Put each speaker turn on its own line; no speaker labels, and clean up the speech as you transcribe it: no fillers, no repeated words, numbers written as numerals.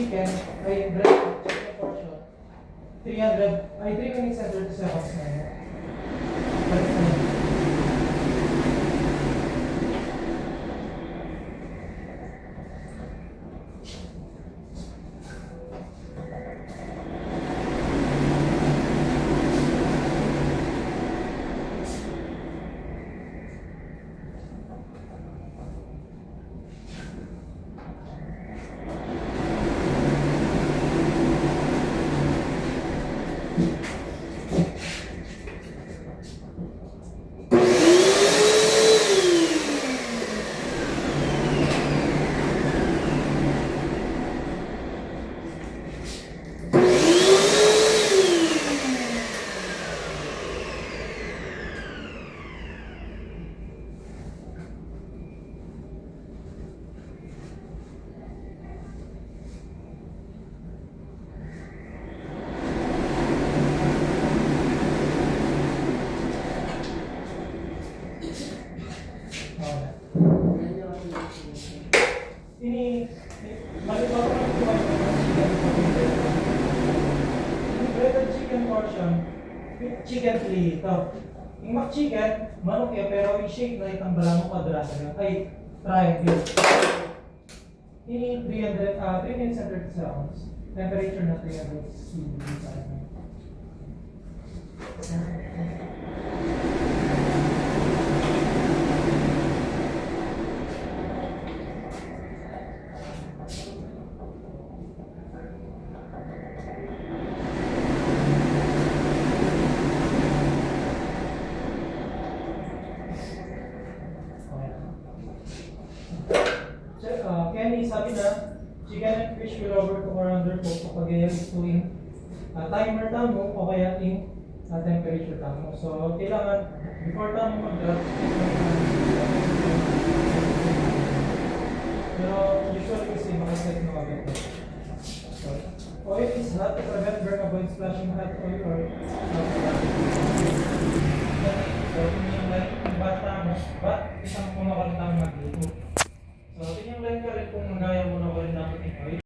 chicken, ay breast chicken portion, 3 minutes and 30 seconds na yun. Balik na yun. Ini malibang ko ng breaded chicken portion with chicken fillet ito. Yung McChicken, manok ya pero i-shake na itang balamo kadrasa ay triangle. Ini 3 minutes and 30 seconds. Temperature na 360 degrees Fahrenheit. Kenny, sabi na, chicken and fish will overcook or undercook kapag yan is doing timer tamo o kaya in temperature tamo. So, kailangan, before tamo mag-drop, pero usually kasi makaset na agad. So, oil is hot to prevent burn, avoid splashing hot oil or